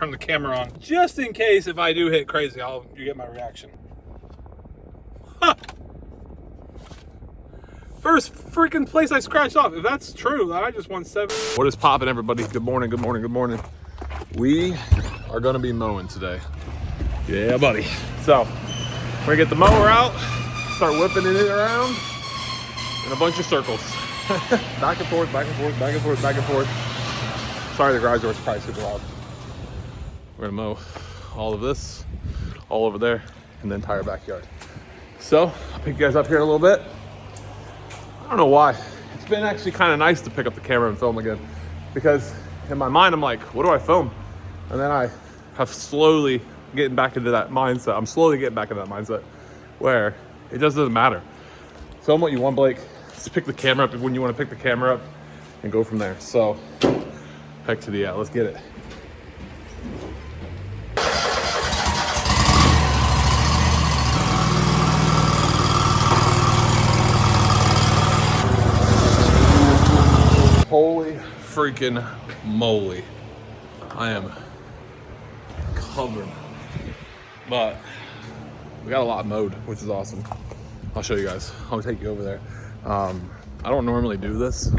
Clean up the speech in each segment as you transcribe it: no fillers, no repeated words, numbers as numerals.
turn the camera on just in case if I do hit crazy, you get my reaction. Huh. First freaking place I scratched off. If that's true, I just won 7. What is poppin', everybody? Good morning, good morning, good morning. We are gonna be mowing today. Yeah, buddy. So, we're gonna get the mower out, start whipping it around in a bunch of circles. Back and forth, back and forth, back and forth, back and forth. Sorry, the garage door is probably super loud. We're gonna mow all of this, all over there, and the entire backyard. So, I'll pick you guys up here in a little bit. I don't know why. It's been actually kind of nice to pick up the camera and film again, because in my mind, I'm like, what do I film? And then I have slowly getting back into that mindset. I'm slowly getting back into that mindset where it just doesn't matter. Film what you want, Blake. Just pick the camera up when you want to pick the camera up and go from there. So, heck to the let's get it. Holy freaking moly. I am covered. But we got a lot mowed, which is awesome. I'll show you guys. I'll take you over there. I don't normally do this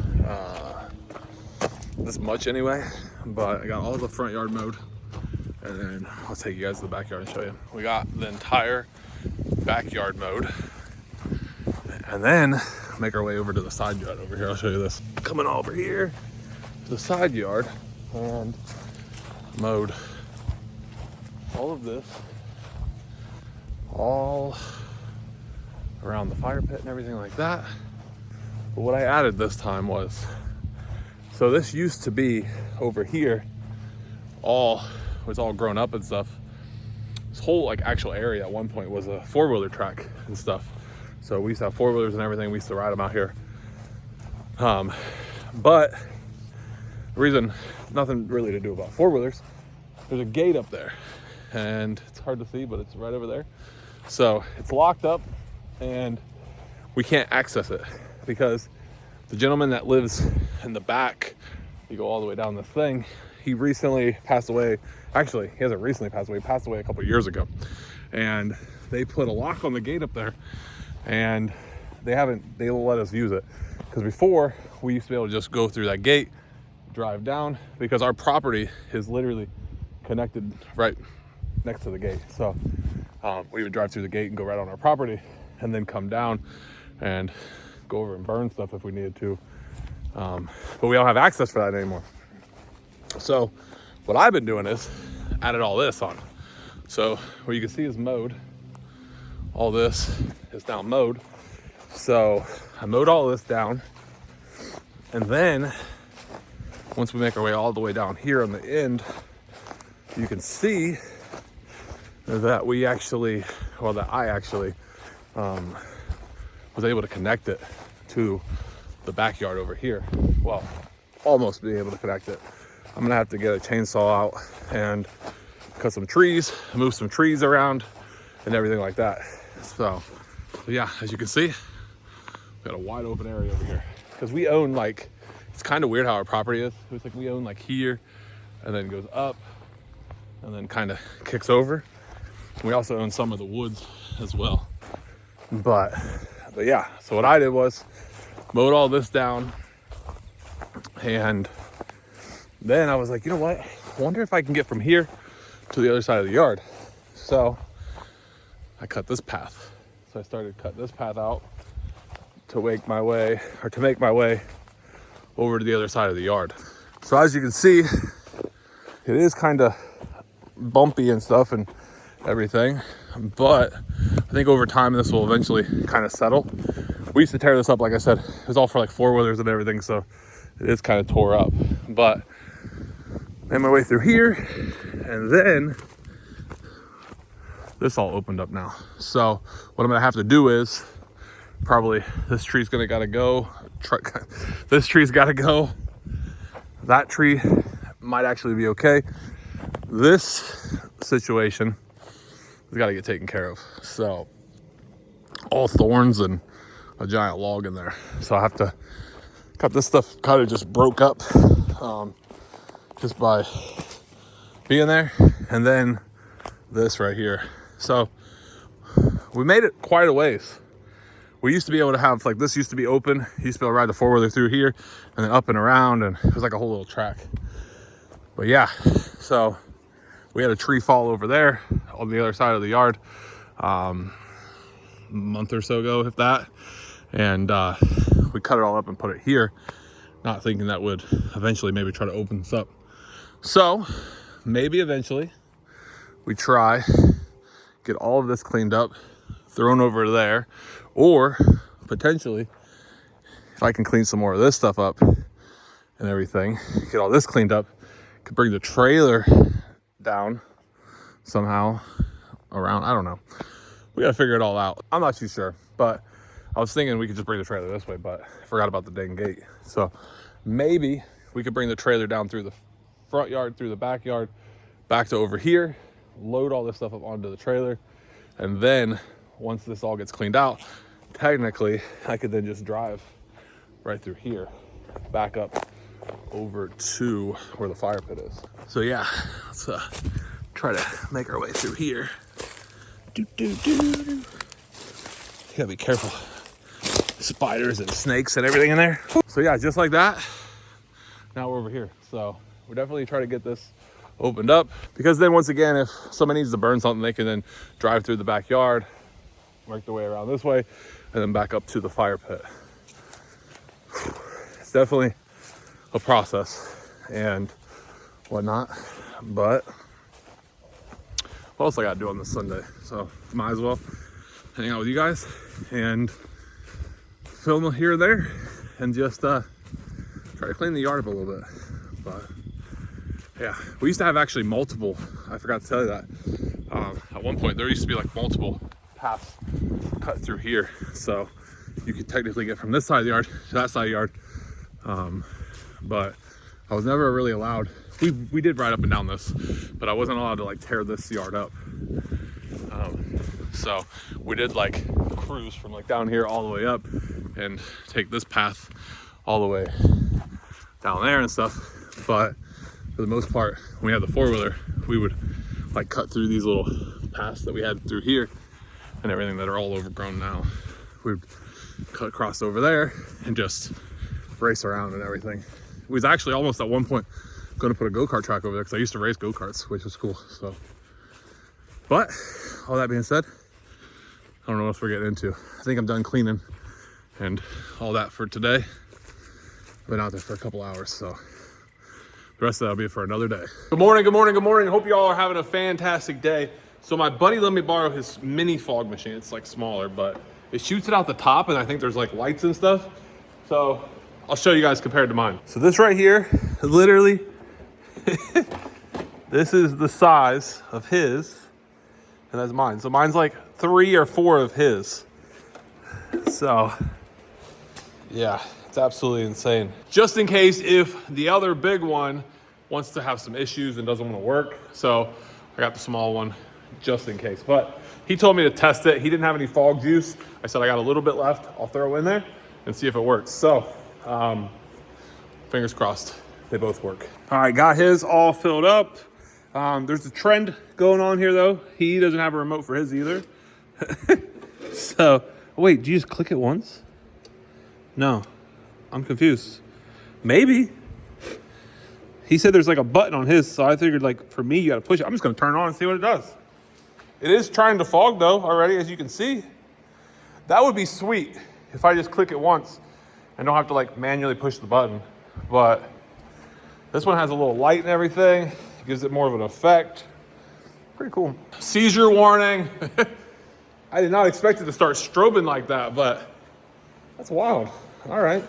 this much anyway, but I got all the front yard mowed, and then I'll take you guys to the backyard and show you. We got the entire backyard mowed, and then make our way over to the side yard over here. I'll show you this. Coming over here to the side yard and mowed all of this, all around the fire pit and everything like that. But what I added this time was, so this used to be over here, was all grown up and stuff. This whole like actual area at one point was a 4-wheeler track and stuff. So we used to have 4-wheelers and everything. We used to ride them out here. But the reason, nothing really to do about 4-wheelers, there's a gate up there and it's hard to see, but it's right over there. So it's locked up and we can't access it because the gentleman that lives in the back, you go all the way down this thing, he recently passed away. Actually, he hasn't recently passed away. He passed away a couple years ago. And they put a lock on the gate up there, and they'll let us use it. Because before, we used to be able to just go through that gate, drive down, because our property is literally connected right next to the gate. So we would drive through the gate and go right on our property, and then come down and go over and burn stuff if we needed to. But we don't have access for that anymore. So what I've been doing is added all this on. So what you can see is mowed. All this is now mowed. So I mowed all this down. And then once we make our way all the way down here on the end, you can see that I actually was able to connect it to the backyard over here. Well, almost being able to connect it. I'm gonna have to get a chainsaw out and cut some trees, move some trees around and everything like that. So yeah, as you can see, we got a wide open area over here. Because we own it's kind of weird how our property is. It's like we own here and then goes up and then kind of kicks over. We also own some of the woods as well. But yeah, so what I did was mowed all this down, and then I was like, you know what? I wonder if I can get from here to the other side of the yard. So I cut this path. So I started cutting this path out to make my way over to the other side of the yard. So as you can see, it is kind of bumpy and stuff and everything, but I think over time this will eventually kind of settle. We used to tear this up, like I said, it was all for 4-wheelers and everything, so it is kind of tore up. But made my way through here, and then this all opened up now. So what I'm gonna have to do is probably this tree's gotta go. This tree's gotta go. That tree might actually be okay. This situation has got to get taken care of. So all thorns and a giant log in there. So I have to cut this stuff. Kind of just broke up just by being there. And then this right here. So we made it quite a ways. We used to be able to have, like, this used to be open. You used to be able to ride the four-wheeler through here and then up and around, and it was like a whole little track. But yeah, so we had a tree fall over there on the other side of the yard a month or so ago, if that. And we cut it all up and put it here, not thinking that would eventually maybe try to open this up. So maybe eventually we try, get all of this cleaned up, thrown over there, or potentially if I can clean some more of this stuff up and everything, get all this cleaned up, could bring the trailer down somehow around. I don't know. We gotta figure it all out. I'm not too sure, but I was thinking we could just bring the trailer this way, but I forgot about the dang gate. So maybe we could bring the trailer down through the front yard, through the backyard, back to over here, load all this stuff up onto the trailer, and then once this all gets cleaned out, technically I could then just drive right through here, back up over to where the fire pit is. So yeah, let's try to make our way through here. You gotta be careful. Spiders and snakes and everything in there. So yeah, just like that, now we're over here. So we're definitely trying to get this opened up, because then once again, if somebody needs to burn something, they can then drive through the backyard, work their way around this way, and then back up to the fire pit. It's definitely a process and whatnot, but what else I gotta do on this Sunday? So might as well hang out with you guys and film here and there, and just try to clean the yard up a little bit. But yeah, we used to have actually multiple, I forgot to tell you that, at one point there used to be like multiple paths cut through here, so you could technically get from this side of the yard to that side of the yard, but I was never really allowed. We did ride up and down this, but I wasn't allowed to like tear this yard up. So we did like cruise from like down here all the way up and take this path all the way down there and stuff. But for the most part, when we had the four-wheeler, we would like cut through these little paths that we had through here and everything that are all overgrown now. We'd cut across over there and just race around and everything. We was actually almost at one point going to put a go-kart track over there, because I used to race go-karts, which was cool. So, but all that being said, I don't know what else we're getting into. I think I'm done cleaning and all that for today. I've been out there for a couple hours, so the rest of that will be for another day. Good morning, good morning, good morning. Hope you all are having a fantastic day. So my buddy let me borrow his mini fog machine. It's like smaller, but it shoots it out the top, and I think there's like lights and stuff. So I'll show you guys compared to mine. So this right here, literally, this is the size of his, and that's mine. So mine's like 3 or 4 of his. So yeah, it's absolutely insane. Just in case if the other big one wants to have some issues and doesn't want to work. So I got the small one just in case. But he told me to test it. He didn't have any fog juice. I said I got a little bit left. I'll throw in there and see if it works. So fingers crossed they both work. All right, got his all filled up. There's a trend going on here though. He doesn't have a remote for his either. So, wait, did you just click it once? No, I'm confused. Maybe. He said there's like a button on his, so I figured like for me, you gotta push it. I'm just gonna turn it on and see what it does. It is trying to fog though already, as you can see. That would be sweet if I just click it once and don't have to like manually push the button. But this one has a little light and everything. It gives it more of an effect. Pretty cool. Seizure warning. I did not expect it to start strobing like that, but that's wild. All right.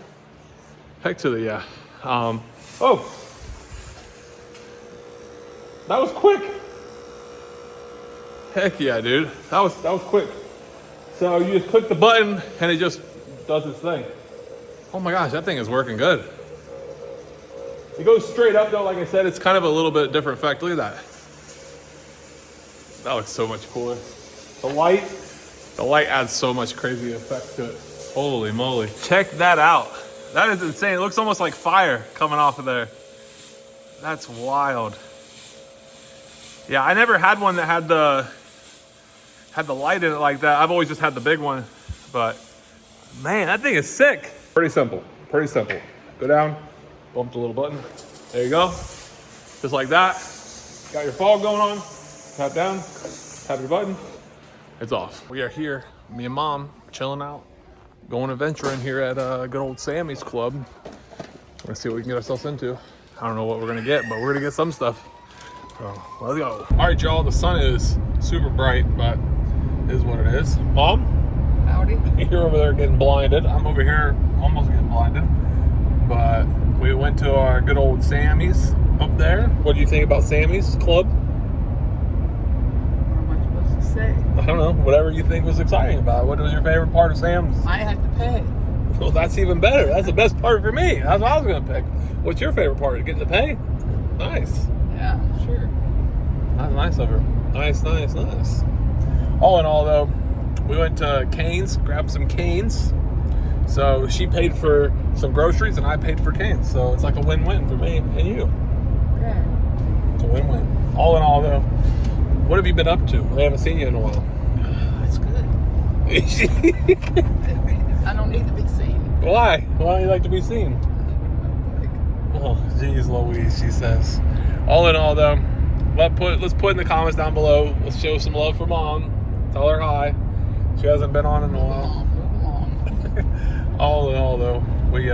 Heck to the yeah. Oh, that was quick. Heck yeah, dude. That was quick. So you just click the button and it just does its thing. Oh my gosh, that thing is working good. It goes straight up though, like I said, it's kind of a little bit different effect. Look at that. That looks so much cooler. The light adds so much crazy effect to it. Holy moly. Check that out. That is insane. It looks almost like fire coming off of there. That's wild. Yeah, I never had one that had the light in it like that. I've always just had the big one, but man, that thing is sick. Pretty simple, pretty simple. Go down, bump the little button. There you go, just like that. Got your fog going on, tap down, tap your button, it's off. We are here, me and Mom, chilling out, going adventuring here at good old Sammy's Club. We're gonna see what we can get ourselves into. I don't know what we're gonna get, but we're gonna get some stuff. So let's go. All right, y'all, the sun is super bright, but it is what it is. Mom? Howdy. You're over there getting blinded. I'm over here almost getting blinded. But we went to our good old Sammy's up there. What do you think about Sammy's Club? What am I supposed to say? I don't know. Whatever you think was exciting about it. What was your favorite part of Sam's? I had to pay. Well, that's even better. That's the best part for me. That's what I was going to pick. What's your favorite part? Getting to pay? Nice. Yeah, sure. That's nice of her. Nice, nice, nice. All in all, though, we went to Cane's, grabbed some Cane's. So she paid for some groceries and I paid for Cane's. So it's like a win-win for me and you. Okay. It's a win-win. All in all, though, what have you been up to? I haven't seen you in a while. That's good. I don't need to be seen. Why? Why do you like to be seen? Oh, geez Louise, she says. All in all, though, let's put in the comments down below. Let's show some love for Mom. Tell her hi. She hasn't been on in a while. Move along. All in all, though, we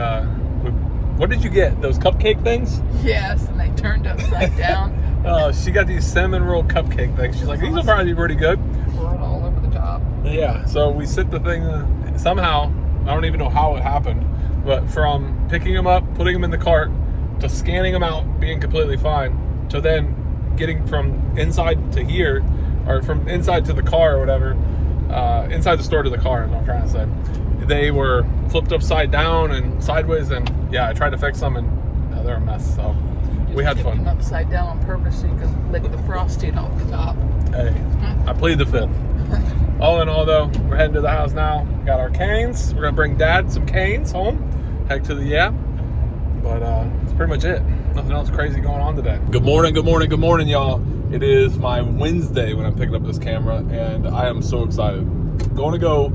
what did you get? Those cupcake things? Yes, and they turned upside down. Oh, she got these cinnamon roll cupcake things. She's like, these will probably be pretty good. Poured all over the top. Yeah, so we sit the thing, somehow, I don't even know how it happened, but from picking them up, putting them in the cart, to scanning them out, being completely fine, to then getting from inside to here, or from inside to the car or whatever, inside the store to the car is what I'm trying to say. They were flipped upside down and sideways, and yeah, I tried to fix them, and they're a mess, so we had fun. Them upside down on purpose so you could lick the frosting off the top. Hey, I plead the fifth. All in all, though, we're heading to the house now. Got our Canes. We're gonna bring Dad some Canes home. Heck to the yeah. But that's pretty much it. Nothing else crazy going on today. Good morning, good morning, good morning, y'all. It is my Wednesday when I'm picking up this camera, and I am so excited. Going to go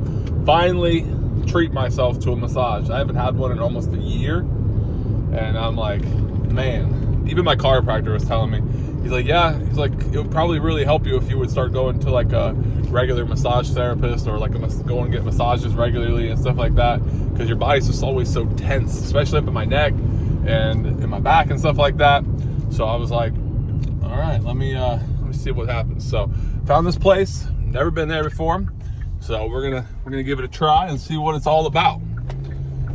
finally treat myself to a massage. I haven't had one in almost a year, and I'm like, man. Even my chiropractor was telling me, he's like, yeah, he's like, it would probably really help you if you would start going to like a regular massage therapist or like go and get massages regularly and stuff like that, because your body's just always so tense, especially up in my neck and in my back and stuff like that. So I was like, all right, let me see what happens. So found this place, never been there before, so we're gonna give it a try and see what it's all about.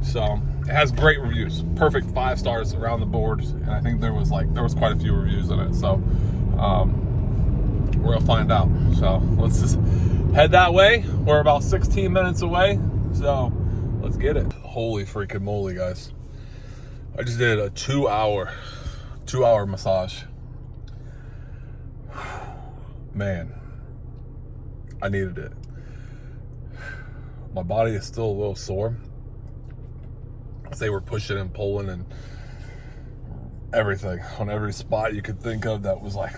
So it has great reviews, perfect 5 stars around the board, and I think there was quite a few reviews in it. So we're gonna find out. So let's just head that way. We're about 16 minutes away, so let's get it. Holy freaking moly, guys! I just did a 2-hour massage. Man, I needed it. My body is still a little sore. They were pushing and pulling and everything on every spot you could think of that was like,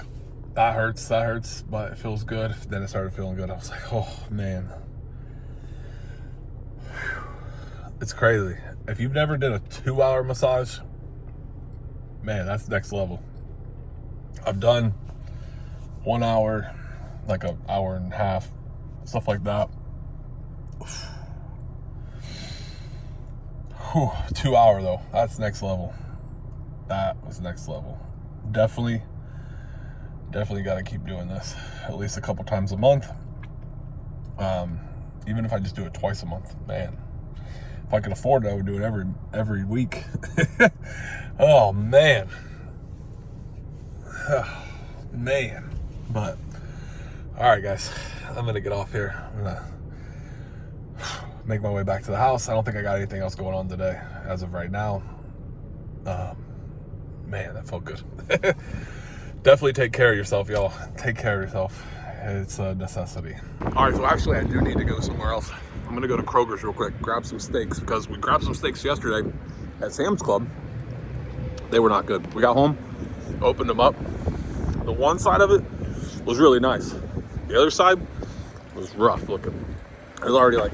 that hurts, but it feels good. Then it started feeling good. I was like, oh man. It's crazy. If you've never done a 2-hour massage, man, that's next level. I've done 1 hour, like an hour and a half, stuff like that. 2 hour though, that's next level. That was next level. Definitely got to keep doing this at least a couple times a month. Even if I just do it twice a month, man. If I could afford it, I would do it every week. Oh man, man. But all right, guys, I'm gonna get off here. I'm gonna make my way back to the house. I don't think I got anything else going on today as of right now. Man, that felt good. Definitely take care of yourself, y'all. Take care of yourself. It's a necessity. All right, so actually I do need to go somewhere else. I'm gonna go to Kroger's real quick, grab some steaks, because we grabbed some steaks yesterday at Sam's Club. They were not good. We got home, opened them up. The one side of it was really nice. The other side was rough looking. It was already like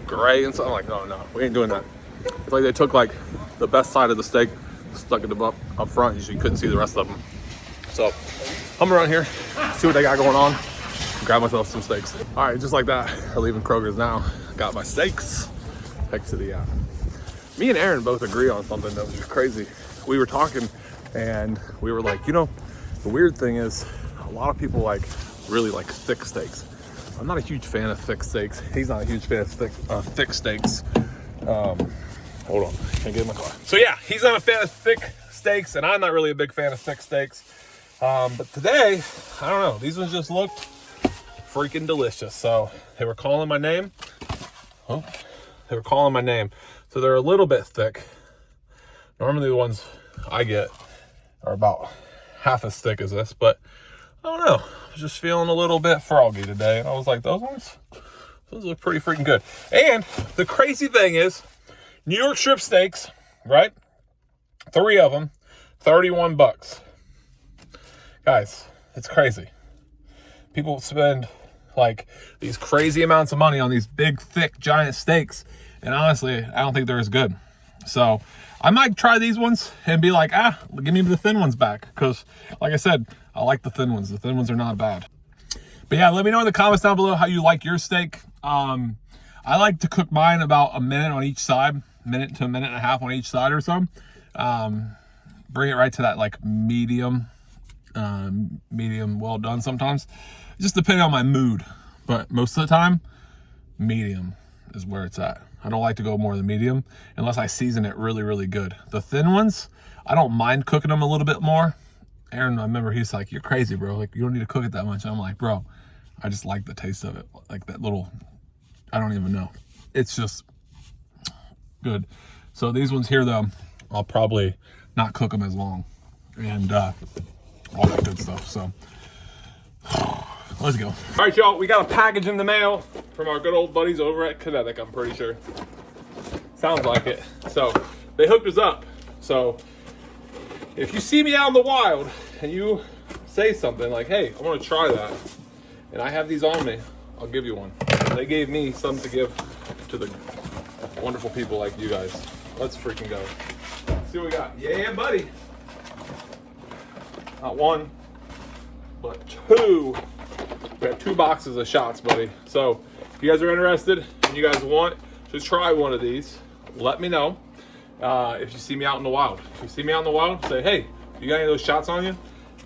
gray and stuff. I'm like, no, we ain't doing that. It's like they took like the best side of the steak, stuck it up front, so you couldn't see the rest of them. So I'm around here, see what they got going on, grab myself some steaks. All right, just like that, we're leaving Kroger's now. Got my steaks. Heck to the me and Aaron both agree on something that was just crazy. We were talking and we were like, you know, the weird thing is a lot of people like really like thick steaks. I'm not a huge fan of thick steaks. He's not a huge fan of thick steaks. Hold on, can't get in my car. So yeah, he's not a fan of thick steaks, and I'm not really a big fan of thick steaks. But today, I don't know, these ones just looked freaking delicious. So they were calling my name. Oh, they were calling my name. So they're a little bit thick. Normally the ones I get are about half as thick as this, but I don't know. I was just feeling a little bit froggy today. And I was like, those look pretty freaking good. And the crazy thing is, New York strip steaks, right? 3 of them, $31. Guys, it's crazy. People spend like these crazy amounts of money on these big, thick, giant steaks. And honestly, I don't think they're as good. So I might try these ones and be like, give me the thin ones back. Because like I said, I like the thin ones. The thin ones are not bad. But yeah, let me know in the comments down below how you like your steak. I like to cook mine about a minute on each side, minute to a minute and a half on each side or so. Bring it right to that like medium well done sometimes. Just depending on my mood. But most of the time, medium is where it's at. I don't like to go more than medium unless I season it really, really good. The thin ones, I don't mind cooking them a little bit more. Aaron, I remember he's like, you're crazy, bro. Like, you don't need to cook it that much. And I'm like, bro, I just like the taste of it. Like that little, I don't even know. It's just good. So these ones here, though, I'll probably not cook them as long. And all that good stuff. So let's go. All right, y'all, we got a package in the mail from our good old buddies over at Kinetic, I'm pretty sure. Sounds like it. So they hooked us up. So if you see me out in the wild and you say something like, hey, I want to try that, and I have these on me, I'll give you one. And they gave me some to give to the wonderful people like you guys. Let's freaking go. Let's see what we got. Yeah, buddy. Not one, but 2. We have 2 boxes of shots, buddy. So if you guys are interested and you guys want to try one of these, let me know. If you see me out in the wild. If you see me out in the wild, say, hey, you got any of those shots on you?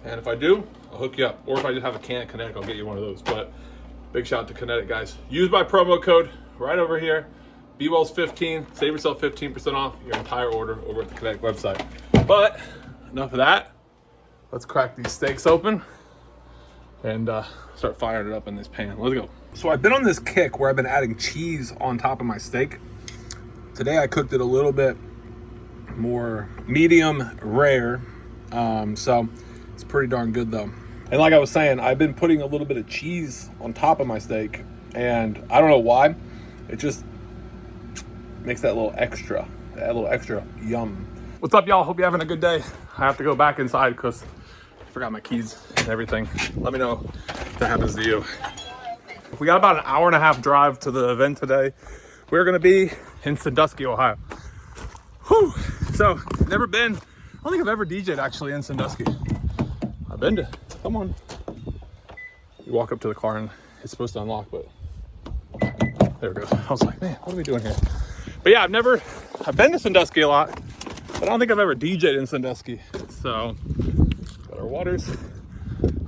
And if I do, I'll hook you up. Or if I just have a can of Kinetic, I'll get you one of those. But big shout out to Kinetic, guys. Use my promo code right over here, Bwellz15. Save yourself 15% off your entire order over at the Kinetic website. But enough of that. Let's crack these steaks open and start firing it up in this pan. Let's go. So I've been on this kick where I've been adding cheese on top of my steak. Today I cooked it a little bit more medium rare, so it's pretty darn good though. And like I was saying, I've been putting a little bit of cheese on top of my steak, and I don't know why, it just makes that little extra yum. What's up, y'all? Hope you're having a good day. I have to go back inside because I forgot my keys and everything. Let me know if that happens to you. We got about an hour and a half drive to the event today. We're gonna be in Sandusky, Ohio. Whew. So, never been, I don't think I've ever DJ'd actually in Sandusky. I've been to, come on. You walk up to the car and it's supposed to unlock, but there it goes. I was like, man, what are we doing here? But yeah, I've been to Sandusky a lot, but I don't think I've ever DJ'd in Sandusky. So, got our waters,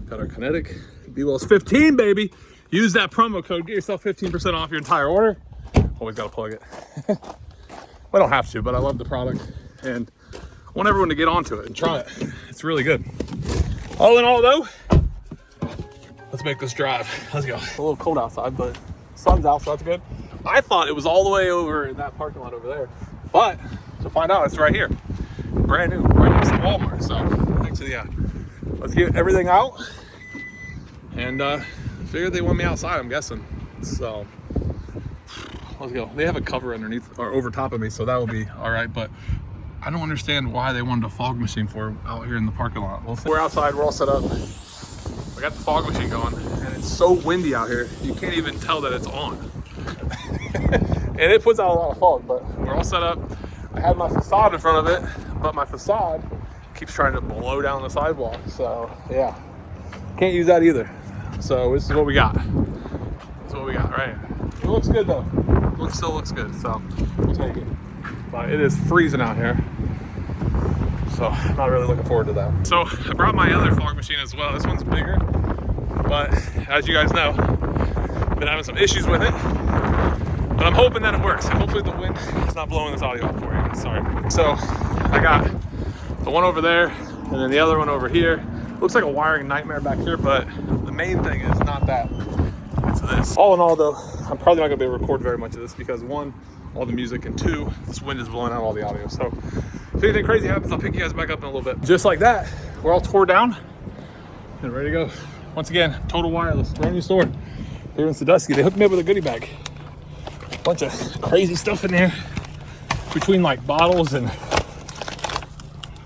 got our Kinetic, Bwellz15, baby. Use that promo code, get yourself 15% off your entire order. Always gotta plug it. I don't have to, but I love the product and I want everyone to get onto it and try it. It's really good. All in all though, let's make this drive. Let's go. It's a little cold outside, but sun's out, so that's good. I thought it was all the way over in that parking lot over there, but to find out, it's right here. Brand new, right next to Walmart. So actually, yeah, let's get everything out and figure they want me outside, I'm guessing. So let's go. They have a cover underneath or over top of me, so that will be all right. But I don't understand why they wanted a fog machine for out here in the parking lot. We're outside. We're all set up. I got the fog machine going, and it's so windy out here, you can't even tell that it's on. And it puts out a lot of fog, but we're all set up. I had my facade in front of it, but my facade keeps trying to blow down the sidewalk. So yeah, can't use that either. So this is what we got. This is what we got, right? It looks good though. It still looks good, so we'll take it. But it is freezing out here, so I'm not really looking forward to that. So I brought my other fog machine as well. This one's bigger, but as you guys know, I've been having some issues with it. But I'm hoping that it works. And hopefully the wind is not blowing this audio up for you. Sorry. So I got the one over there and then the other one over here. Looks like a wiring nightmare back here, but the main thing is not that. It's this. All in all though, I'm probably not gonna be able to record very much of this because one, all the music, and two, this wind is blowing out all the audio. So if anything crazy happens, I'll pick you guys back up in a little bit. Just like that, we're all tore down and ready to go. Once again, Total Wireless, brand new store here in Sandusky. They hooked me up with a goodie bag. Bunch of crazy stuff in there between like bottles and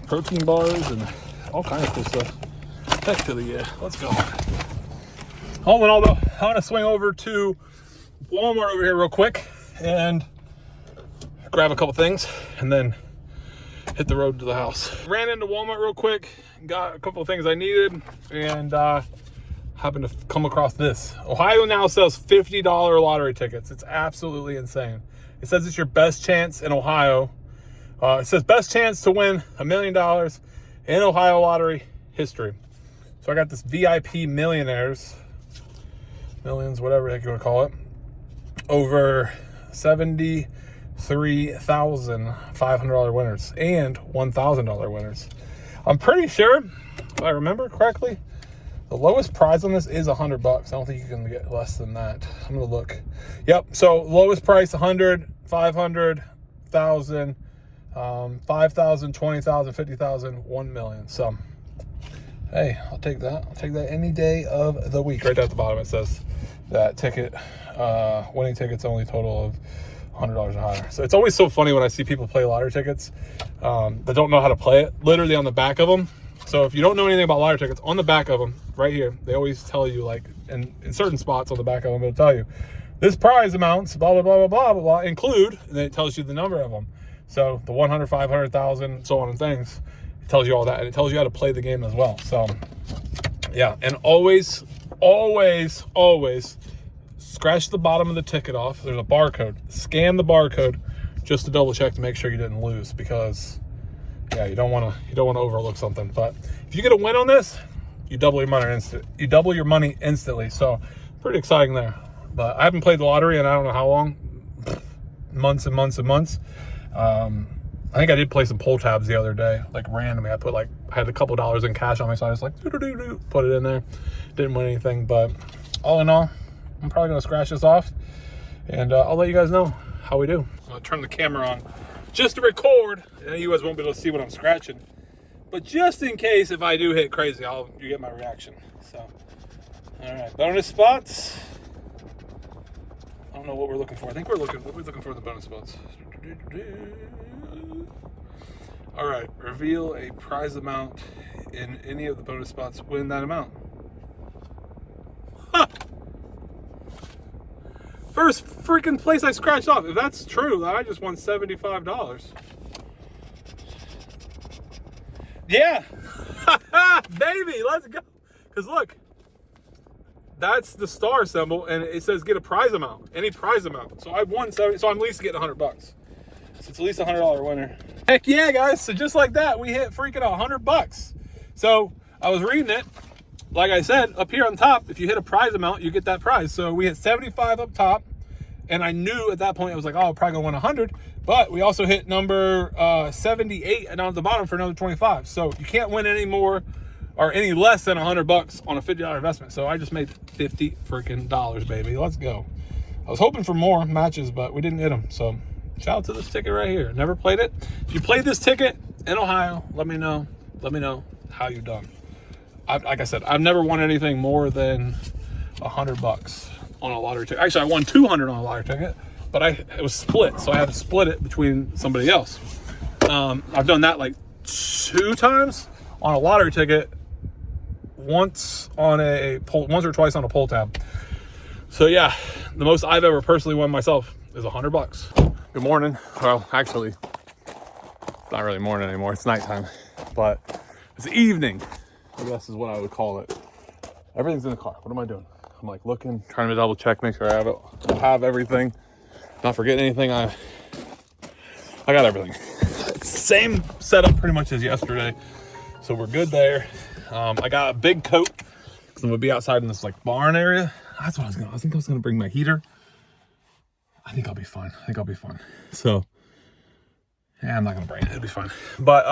protein bars and all kinds of cool stuff. Heck to the yeah, let's go. All in all though, I want to swing over to Walmart over here real quick and grab a couple things and then hit the road to the house. Ran into Walmart real quick, got a couple of things I needed, and happened to come across this. Ohio now sells $50 lottery tickets. It's absolutely insane. It says it's your best chance in Ohio. It says best chance to win $1 million in Ohio lottery history. So I got this VIP millions, whatever the heck you want to call it, over 73,500 winners and $1,000 winners. I'm pretty sure, if I remember correctly, the lowest prize on this is $100. I don't think you can get less than that. I'm gonna look. Yep. So lowest price 100, 500, 1,000, 5,000, 20,000, 50,000, 1 million. So hey, I'll take that. I'll take that any day of the week. Right there at the bottom it says that ticket, winning tickets only total of $100 or higher. So it's always so funny when I see people play lottery tickets that don't know how to play it. Literally on the back of them. So if you don't know anything about lottery tickets, on the back of them, right here, they always tell you, like, in certain spots on the back of them, it'll tell you, this prize amounts, blah, blah, blah, blah, blah, blah, blah, include, and then it tells you the number of them. So the 100, 500,000, so on and things, it tells you all that, and it tells you how to play the game as well. So, yeah, and always, always, always scratch the bottom of the ticket off. There's a barcode. Scan the barcode just to double check to make sure you didn't lose, because yeah, you don't want to overlook something. But if you get a win on this, you double your money instantly. So pretty exciting there. But I haven't played the lottery in I don't know how long, months and months and months. I think I did play some pull tabs the other day, like randomly. I had a couple dollars in cash on me, so I just like put it in there. Didn't win anything, but all in all, I'm probably gonna scratch this off, and I'll let you guys know how we do. I'm gonna turn the camera on just to record, and you guys won't be able to see what I'm scratching. But just in case if I do hit crazy, you get my reaction. So, all right, bonus spots. I don't know what we're looking for. I think we're looking for the bonus spots. All right, reveal a prize amount in any of the bonus spots. Win that amount. Huh. First freaking place I scratched off. If that's true, I just won $75. Yeah. Baby, let's go. Because look, that's the star symbol, and it says get a prize amount, any prize amount. So I won 70, so I'm at least getting $100. So it's at least a $100 winner. Heck yeah, guys. So just like that, we hit freaking $100. So I was reading it. Like I said, up here on top, if you hit a prize amount, you get that prize. So we hit 75 up top, and I knew at that point, I was like, oh, I'm probably gonna win 100. But we also hit number 78 and down at the bottom for another 25. So you can't win any more or any less than $100 on a $50 investment. So I just made $50 freaking dollars, baby. Let's go. I was hoping for more matches, but we didn't hit them. So shout out to this ticket right here. Never played it. If you played this ticket in Ohio, let me know. Let me know how you done. Like I said, I've never won anything more than $100 on a lottery ticket. Actually, I won $200 on a lottery ticket, but it was split, so I had to split it between somebody else. I've done that like 2 times on a lottery ticket. once or twice on a pull tab. So yeah, the most I've ever personally won myself is $100. Good morning. Well, actually, it's not really morning anymore. It's nighttime, but it's evening, I guess is what I would call it. Everything's in the car. What am I doing? I'm like looking, trying to double check, make sure I have everything, not forget anything. I got everything. Same setup pretty much as yesterday, so we're good there. I got a big coat because I'm gonna be outside in this like barn area. That's what I think I was gonna bring my heater. I think I'll be fine. So yeah, I'm not gonna bring it. It'll be fine. But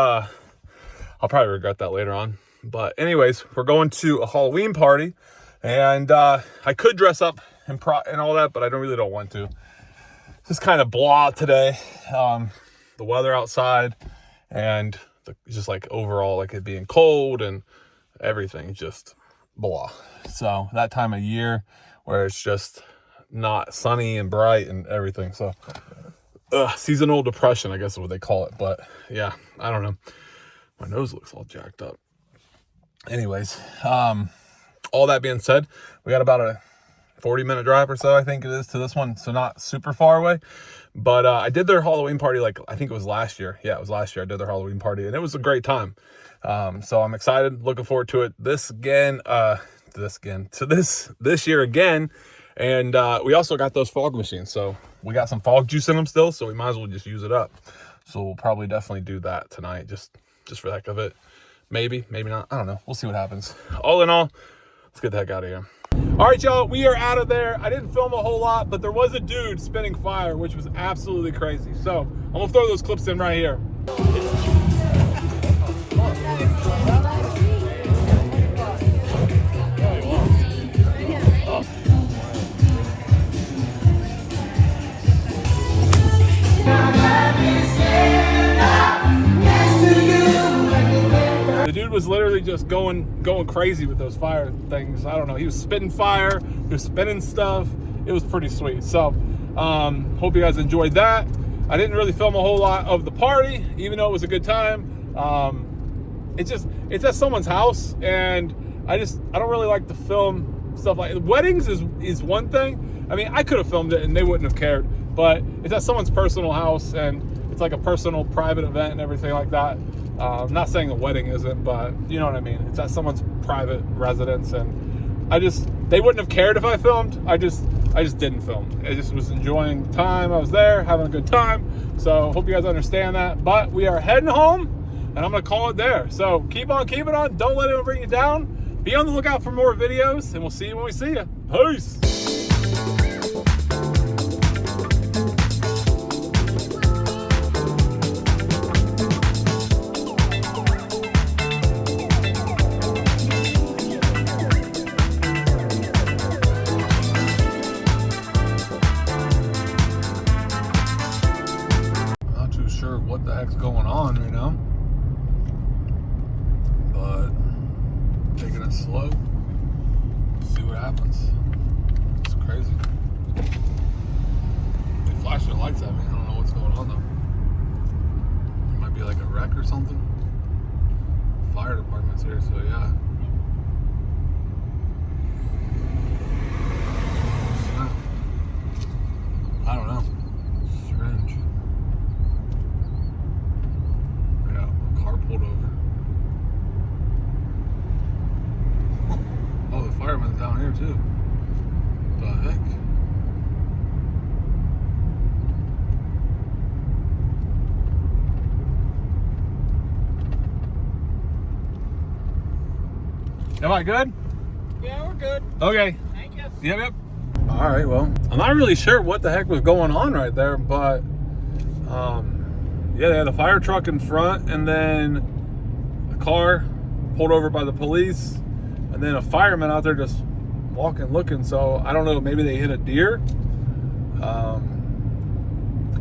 I'll probably regret that later on. But anyways, we're going to a Halloween party, and I could dress up and all that, but I really don't want to. Just kind of blah today. The weather outside, and just like overall, like it being cold and everything, just blah. So that time of year where it's just not sunny and bright and everything. So seasonal depression, I guess is what they call it. But yeah, I don't know. My nose looks all jacked up. Anyways, all that being said, we got about a 40-minute drive or so, I think it is, to this one. So not super far away. But I did their Halloween party, like, I think it was last year. Yeah, it was last year I did their Halloween party, and it was a great time. So I'm excited, looking forward to it this year again. And we also got those fog machines. So we got some fog juice in them still, so we might as well just use it up. So we'll probably definitely do that tonight, just for the heck of it. Maybe not. I don't know. We'll see what happens. All in all, let's get the heck out of here. All right, y'all, we are out of there. I didn't film a whole lot, but there was a dude spinning fire, which was absolutely crazy. So I'm gonna throw those clips in right here. The dude was literally just going crazy with those fire things. I don't know. He was spitting fire. He was spinning stuff. It was pretty sweet. So, hope you guys enjoyed that. I didn't really film a whole lot of the party, even though it was a good time. It's at someone's house, and I don't really like to film stuff like weddings is one thing. I mean, I could have filmed it and they wouldn't have cared, but it's at someone's personal house, and it's like a personal private event and everything like that. I'm not saying the wedding isn't, but you know what I mean. It's at someone's private residence, and they wouldn't have cared if I filmed. I just didn't film. I just was enjoying the time. I was there having a good time. So hope you guys understand that. But we are heading home, and I'm gonna call it there. So keep on keeping on. Don't let it bring you down. Be on the lookout for more videos, and we'll see you when we see you. Peace. What the heck's going on right now, but taking it slow, see what happens. It's crazy. They flash their lights at me. I don't know what's going on though. It might be like a wreck or something. Fire department's here, so yeah. I don't know. Strange. Pulled over. Oh, the fireman's down here too. The heck? Am I good? Yeah, we're good. Okay. Thank you. Yep. All right, well, I'm not really sure what the heck was going on right there, but yeah, they had a fire truck in front, and then a car pulled over by the police, and then a fireman out there just walking, looking. So I don't know, maybe they hit a deer.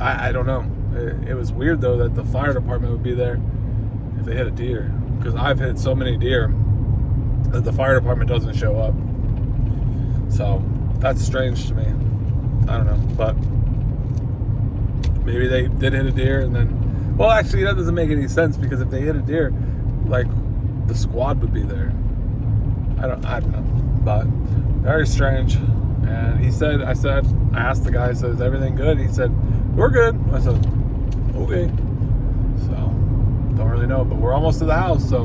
I don't know. It was weird though that the fire department would be there if they hit a deer, because I've hit so many deer that the fire department doesn't show up. So that's strange to me. I don't know, but maybe they did hit a deer, and then, well, actually that doesn't make any sense, because if they hit a deer, like, the squad would be there. I don't know, but very strange. And I asked the guy, I said, is everything good? He said, we're good. I said, okay. So, don't really know, but we're almost to the house, so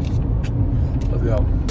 let's go.